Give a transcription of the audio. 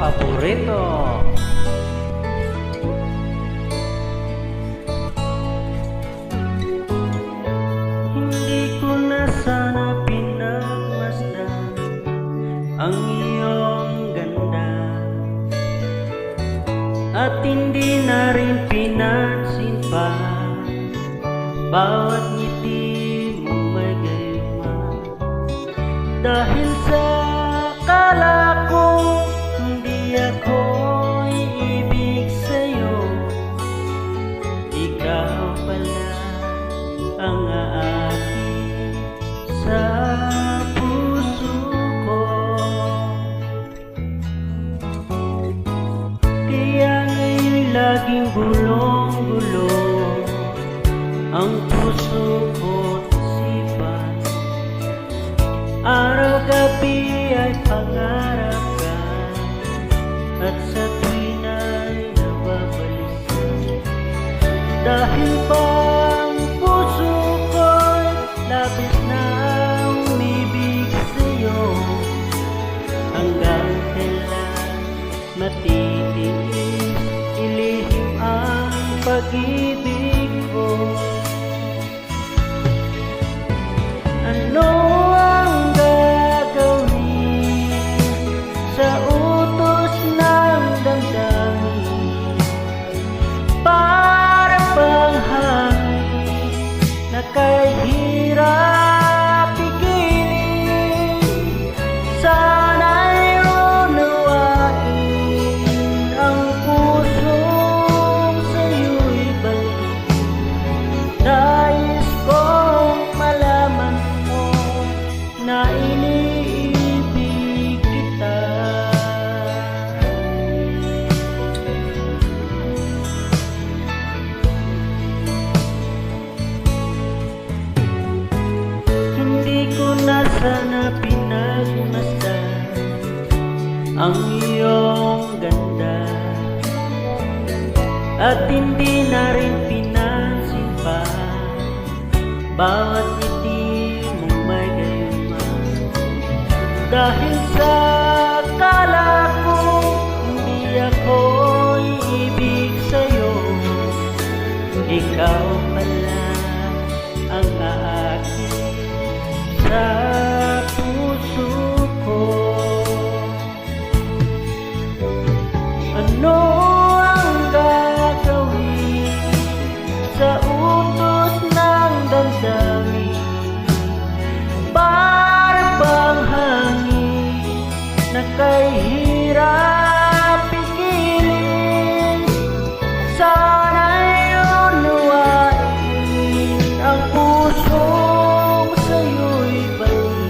paborito. Hindi ko na sana pinagmasdan ang iyong ganda, at hindi na rin pinansin pa bawat ngiti mong may gayuma. Dahil sa akala ko hindi ako iibig sa'yo, ikaw pala ang aakit sa puso ko. Kaya ngayon'y laging bulong-bulong ang puso ko't isipan. Araw-gabi ay pangarap ka, at sa tuwin ay nababalikan. Dahil bang puso ko'y labis na umibig sa'yo, hanggang kailan matitiis ilihim ang pag-ibig ko. Ano ang gagawin sa utos ng damdamin? Para bang hangin na kahirap pigilin? Sana'y unawain ang pusong sa'yo'y balik. Nais kong malaman mo na iniibig kita. Hindi ko na sana pinagmasdan ang iyong ganda, at hindi na rin pinansin pa bawat ngiti mong may gayuma. Dahil sa akala ko hindi ako iibig sa'yo, ikaw pala ang aakit sa puso ko. Ano ang gagawin sa utos ng damdamin? Para bang hangin na kahirap pigilin? Sana'y unawain ang pusong sa'yo'y balik.